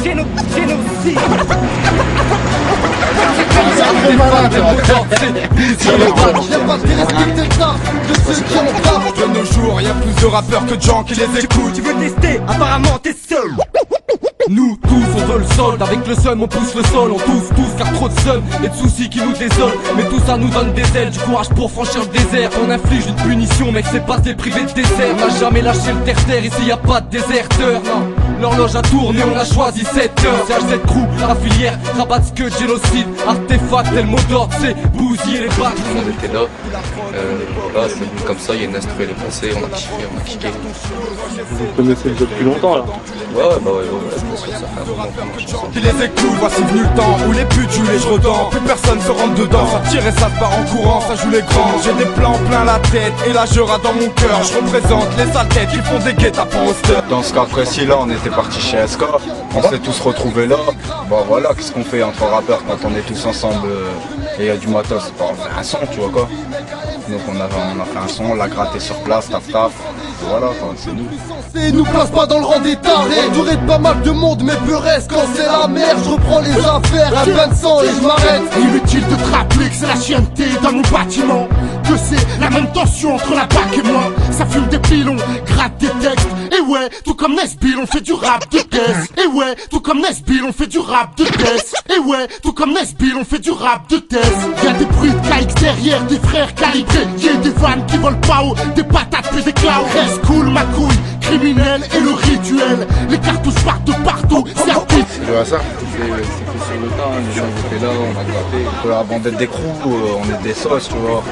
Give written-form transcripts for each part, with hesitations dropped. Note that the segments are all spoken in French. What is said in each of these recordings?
génocide. De nos jours, y'a plus de rappeurs que de gens qui les écoutent. Tu veux tester? Apparemment t'es seul. Nous tous on veut le solde, avec le seum on pousse le sol. On tous car trop de seum et de soucis qui nous désolent. Mais tout ça nous donne des ailes, du courage pour franchir le désert. On inflige une punition mec, c'est pas se les priver de dessert. On n'a jamais lâché le terre-terre, ici y a pas de déserteur, non. L'horloge a tourné, on a choisi 7 heures. C'est H7 crew, la filière, rabat que génocide. Artefact, tel mot d'ordre, c'est bousiller les bacs. On était là, là c'est venu comme ça, il y a une instru, elle est passée, on a kiffé, on a kické. Vous connaissez déjà depuis longtemps là? Ouais, bien sûr, ça fait un moment qu'on marche ensemble. Qui les écoute, voici venu le temps où les putes jouent les redans. Plus personne se rentre dedans, ça tire et ça part en courant, ça joue les grands. J'ai des plans plein la tête et là je rate dans mon cœur. Je représente les sales têtes qui font des guet-apens au steur. Dans ce cas précis là, on était parti chez SK, on s'est tous retrouvés là. Bon voilà, qu'est-ce qu'on fait entre rappeurs quand on est tous ensemble et il y a du matos, on fait un son, tu vois quoi. Donc on a fait un son, on l'a gratté sur place, taf, voilà, c'est nous. Et nous place pas dans le rang des tarés. Entouré de pas mal de monde, mais peu reste quand c'est la merde. Je reprends les affaires, un bain de sang et je m'arrête. Inutile de te rappeler que c'est la chienneté dans mon bâtiment, que c'est la même tension entre la BAC et moi. Ça fume des pilons, gratte des textes. Et ouais, tout comme Nesbill, on fait du rap de test. Et ouais, tout comme Nesbill, on fait du rap de test. Et ouais, tout comme Nesbill, on fait du rap de test. Y'a des bruits de KX derrière, des frères calibrés. Y'a des vannes qui volent pas haut, des patates puis des clouds. Reste cool ma couille, criminel et le rituel. Les cartouches partent de partout, c'est un pit. Tu vois ça? C'est fait sur le tas, les gens étaient là, on a gratté. Avant d'être des crews, on est des sauces, tu vois.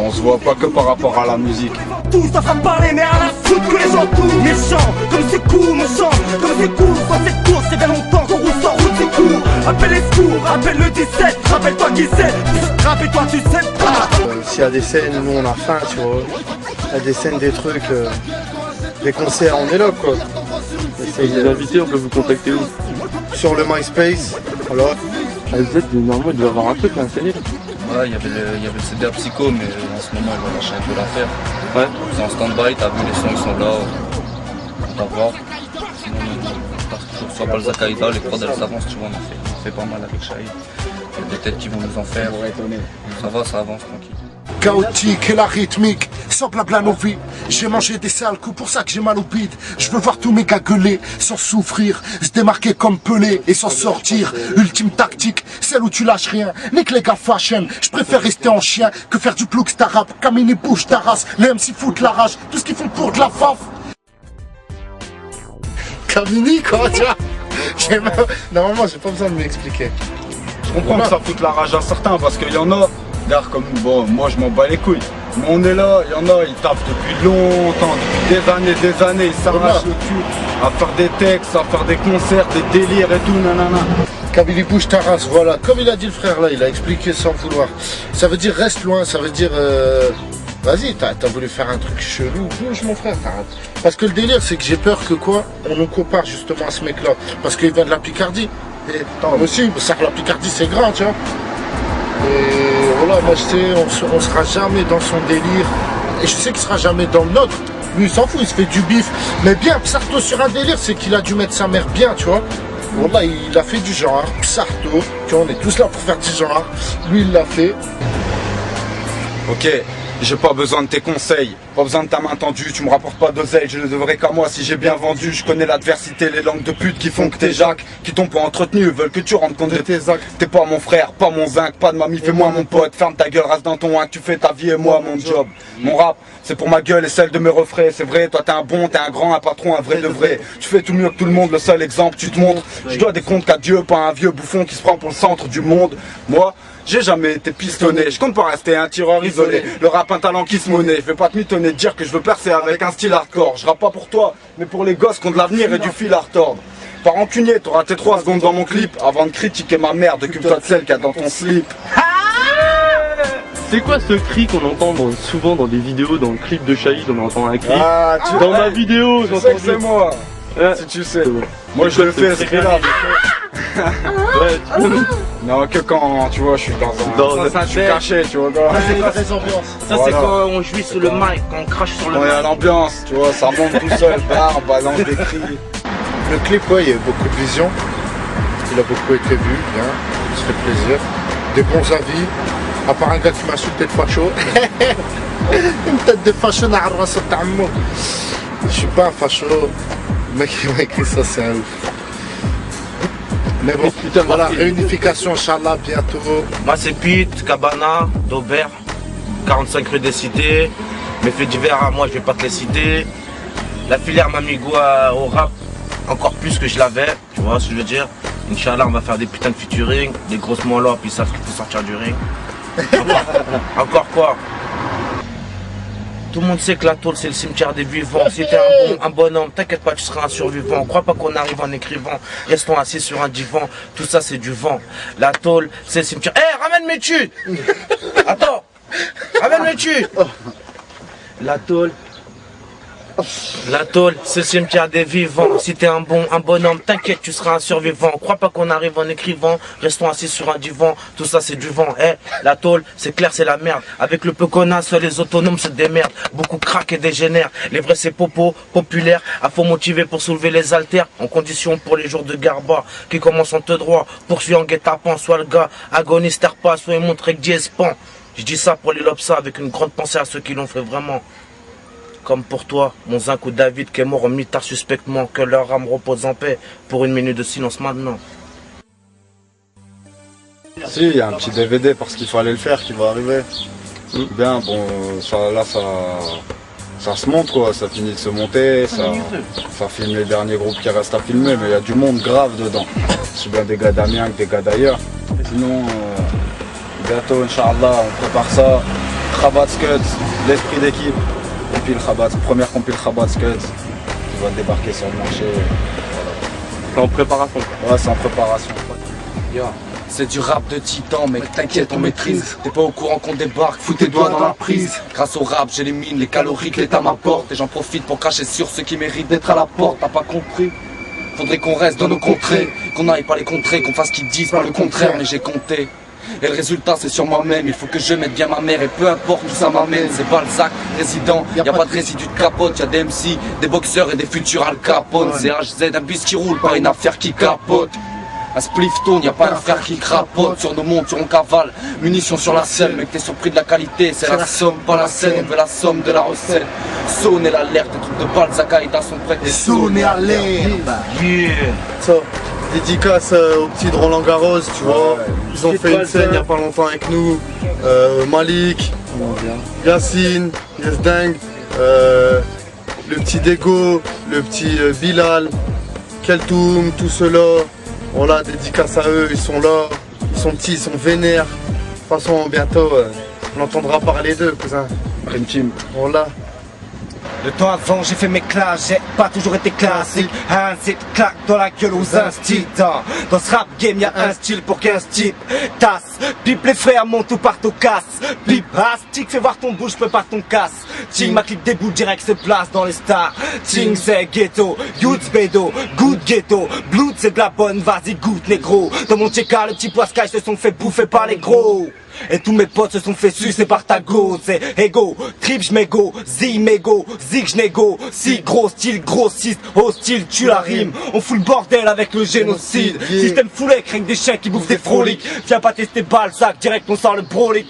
On se voit pas que par rapport à la musique. Tous ça fera parler mais à la foutre que les gens tous méchants. Comme c'est court mon chant, comme c'est court dans cette course. C'est bien longtemps qu'on roule sans route c'est court. Appelle les secours, appelle le 17. Rappelle-toi qui c'est, rappelle-toi tu sais pas. S'il y a des scènes, nous on a faim, tu vois. Il y a des scènes, des trucs, des concerts, on est là quoi. Et les invités, on peut vous contacter où? Sur le MySpace, voilà. Vous êtes normalement, il doit y avoir un truc à installer. Ouais, il y avait le CD à Psycho, mais en ce moment, il va lâcher un peu l'affaire. Ouais. C'est en stand-by, t'as vu, les sons ils sont là, on va voir. Sinon, on part toujours sur Balzac Aïda, les prods elles s'avancent, tu vois, on fait pas mal avec Shahid. Il y a des têtes qui vont nous en faire. Ça va, ça avance tranquille. Chaotique et la rythmique, sans blabla nos vies. J'ai mangé des sales coups, pour ça que j'ai mal au bide. Je veux voir tous mes gars gueuler, sans souffrir, se démarquer comme Pelé et s'en sortir. Ultime tactique, celle où tu lâches rien. Nique les gars fashion, je préfère rester en chien que faire du ploux ta rap. Camini bouge ta race, les MC foutent la rage, tout ce qu'ils font pour de la faf. Camini quoi, tu vois. Normalement j'ai pas besoin de m'expliquer. Je comprends que ça fout la rage à certains parce qu'il y en a, regarde comme nous, bon, moi je m'en bats les couilles. Mais on est là, il y en a, ils tapent depuis longtemps, depuis des années, ils s'arrachent le cul à faire des textes, à faire des concerts, des délires et tout, nanana. Kabili bouge ta race, voilà, comme il a dit le frère là, il a expliqué sans vouloir. Ça veut dire reste loin, ça veut dire vas-y, t'as voulu faire un truc chelou, bouge mon frère, t'arrêtes. Parce que le délire c'est que j'ai peur que quoi, on nous compare justement à ce mec là, parce qu'il vient de la Picardie. Et moi aussi, ça la Picardie c'est grand, tu vois. Et voilà, moi je sais, on sera jamais dans son délire. Et je sais qu'il sera jamais dans le nôtre. Lui il s'en fout, il se fait du bif. Mais bien, Psarto sur un délire, c'est qu'il a dû mettre sa mère bien, tu vois. Voilà, il a fait du genre, Psarto, tu vois, on est tous là pour faire du genre. Lui il l'a fait. Ok, j'ai pas besoin de tes conseils, pas besoin de ta main tendue, tu me rapportes pas d'oseille, je ne devrais qu'à moi si j'ai bien vendu. Je connais l'adversité, les langues de pute qui font que t'es Jacques, qui t'ont pas entretenu, veulent que tu rendes compte de tes actes. T'es pas mon frère, pas mon zinc, pas de mamie, fais-moi mon pote, ferme ta gueule, reste dans ton oin, tu fais ta vie et moi mon job. Mon rap, c'est pour ma gueule et celle de mes refrains, c'est vrai, toi t'es un bon, t'es un grand, un patron, un vrai de vrai. Tu fais tout mieux que tout le monde, le seul exemple, tu te montres. Je dois des comptes qu'à Dieu, pas un vieux bouffon qui se prend pour le centre du monde. Moi, j'ai jamais été pistonné, je compte pas rester un tireur isolé. Le rap un talent qui se monnaie, fais pas te mitonner de dire que je veux percer avec un style hardcore. Je rappe pas pour toi, mais pour les gosses qui ont de l'avenir et du fil à retordre. Par rancunier, t'auras tes 3 secondes dans mon clip avant de critiquer ma mère, occupe-toi de celle qu'il y a dans ton slip. C'est quoi ce cri qu'on entend souvent dans des vidéos, dans le clip de Shahid, on entend un cri. Ah, tu dans ma vidéo, je sais que c'est moi. Si tu sais. Moi je le fais ce cri-là. Ouais, tu peux... Non, que quand, tu vois, je suis je suis caché, tu vois. Ça c'est quand on jouit sur le mic, quand on crache sur le mic. Ouais, l'ambiance, tu vois, ça monte tout seul, on balance des cris. Le clip, ouais, il y a eu beaucoup de visions. Il a beaucoup été vu, bien, ça fait plaisir. Des bons avis, à part un gars qui m'a insulté de facho. Une tête de facho, je suis pas un facho. Le mec qui m'a écrit ça, c'est un ouf. Mais bon, putain, voilà, réunification, Inch'Allah, bientôt. Moi c'est Pete, Cabana, d'Aubert, 45 rue des Cités. Mes faits divers à moi, je vais pas te les citer. La filière m'a mis goût au rap, encore plus que je l'avais, tu vois ce que je veux dire. Inch'Allah, on va faire des putains de featuring, des grosses mollas, puis ils savent qu'il faut sortir du ring. Encore quoi? Tout le monde sait que la tôle c'est le cimetière des vivants. Si t'es un bonhomme, t'inquiète pas, tu seras un survivant. Crois pas qu'on arrive en écrivant, restons assis sur un divan. Tout ça c'est du vent. La tôle c'est le cimetière. Eh, ramène mes tues. Attends, ramène mes tues. La tôle, c'est le cimetière des vivants. Si t'es un bonhomme, t'inquiète, tu seras un survivant. Crois pas qu'on arrive en écrivant, restons assis sur un divan. Tout ça c'est du vent. Eh, la tôle, c'est clair, c'est la merde. Avec le peu qu'on a, seuls les autonomes se démerdent. Beaucoup craquent et dégénèrent. Les vrais c'est popo, populaire. À faut motiver pour soulever les haltères. En condition pour les jours de garba. Qui commencent en te droit, poursuit en guet-apens. Soit le gars agoniste pas, soit il montre avec dièse pan. Je dis ça pour les lobes avec une grande pensée à ceux qui l'ont fait vraiment. Comme pour toi, mon zinc ou David qui est mort en mitard suspectement, que leur âme repose en paix pour une minute de silence maintenant. Si, il y a un petit DVD parce qu'il fallait le faire qui va arriver. Bien, bon, ça se monte quoi, ça finit de se monter, ça filme les derniers groupes qui restent à filmer, mais il y a du monde grave dedans. C'est bien des gars d'Amiens que des gars d'ailleurs. Sinon, bientôt, Inch'Allah, on prépare ça. Khabat Scut, l'esprit d'équipe. Première compil Khabat Scut qui va débarquer sur le marché. Voilà. C'est en préparation. Ouais, c'est en préparation. C'est du rap de titan, mec, t'inquiète, on maîtrise. T'es pas au courant qu'on débarque, fous tes doigts dans la prise. Grâce au rap, j'élimine les calories que l'État m'apporte. Et j'en profite pour cracher sur ceux qui méritent d'être à la porte. T'as pas compris? Faudrait qu'on reste dans nos contrées, qu'on aille pas les contrer, qu'on fasse ce qu'ils disent, pas le contraire, mais j'ai compté. Et le résultat c'est sur moi-même, il faut que je mette bien ma mère et peu importe où ça m'amène, c'est Balzac, résident, y a pas de résidu de capote, y a des MC, des boxeurs et des futurs Al Capone, c'est HZ, un bus qui roule, pas une affaire qui capote. Un spliff tourne, y a pas un frère qui crapote, sur nos montures on cavale, munitions sur la selle, mec t'es surpris de la qualité, c'est la somme, pas la scène, on veut la somme de la recette. Sonnez l'alerte, les trucs de Balzac, Aïda sont prêts. Sonnez l'alerte. Yeah. Ça, dédicace au petit de Roland Garros, tu vois. Ils ont fait une scène il y a pas longtemps avec nous. Malik, Yacine, Yesdeng, le petit Dego, le petit Bilal, Keltoum, tout cela. Voilà, dédicace à eux, ils sont là, ils sont petits, ils sont vénères. De toute façon, bientôt, on entendra parler d'eux, cousin. Dream Team. Voilà. Le temps avant, j'ai fait mes classes, j'ai pas toujours été classique. Un zip claque dans la gueule aux instits. Dans ce rap game, y'a un style pour 15 types. Tasse, pipe les frères, monte ou part au casse. Pipe, astic, fais voir ton bouche, prépare ton casse. Ting, ma clique déboule direct, se place dans les stars. Ting, c'est ghetto, youth bédo, good ghetto. Blood, c'est de la bonne, vas-y, goûte, négro. Dans mon tchéka, le petit poiscaille se sont fait bouffer par les gros. Et tous mes potes se sont fait sucer par ta go. C'est ego, trip j'mégo, mégo, zig j'négo. Si gros style, grossiste, hostile, tu la rime. On fout le bordel avec le génocide. Système foulé, craigne des chiens qui bouffent des froliques. Viens pas tester Balzac, direct on sort le brolic.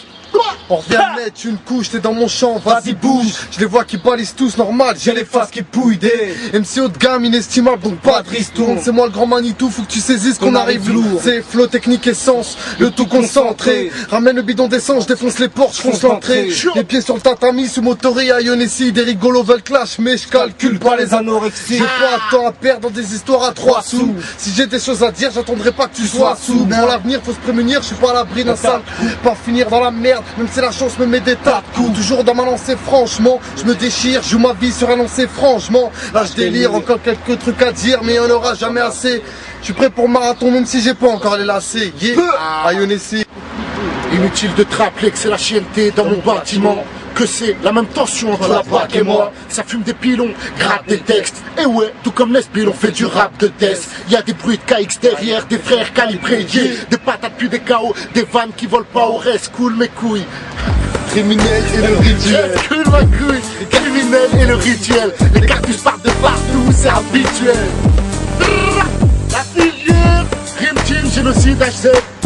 On revient de mettre une couche, t'es dans mon champ, vas-y bouge. Je les vois qui balisent tous normal, j'ai les faces qui pouillent des MC haut de gamme, inestimable, donc pas de ristourne. C'est moi le grand Manitou, faut que tu saisisses qu'on arrive lourd. C'est flow, technique, essence, le tout concentré. Ramène le bidon d'essence, je défonce les portes, je fonce l'entrée. Les pieds sur le tatami, sous motori à Ionessi. Des rigolos veulent clash, mais je calcule pas les anorexies. J'ai pas de temps à perdre dans des histoires à 3 sous. Si j'ai des choses à dire, j'attendrai pas que tu sois sous. Pour l'avenir, faut se prémunir, je suis pas à l'abri d'un sale coup. Pas finir dans la merde, même si la chance me met des tas de coups. Toujours dans ma lancée, franchement, je me déchire, je joue ma vie sur un lancer, franchement. Là je délire, encore quelques trucs à dire, mais il en aura jamais assez. Je suis prêt pour marathon, même si j'ai pas encore les lacets. Yeah, Ionessi. Inutile de te rappeler que c'est la chienneté dans mon bâtiment. Que c'est la même tension entre la BAC et moi. Ça fume des pilons, gratte des textes. Et ouais, tout comme Nesbill, on fait du rap de death. Y'a des bruits de KX derrière, des frères calibrés, yeah. Des patates puis des KO, des vannes qui volent pas au reste. Cool mes couilles. Criminel et le rituel. Cool ma couille. Criminel et le rituel. Les cartouches partent de partout, c'est habituel. La filière, Dream Team, génocide HZ.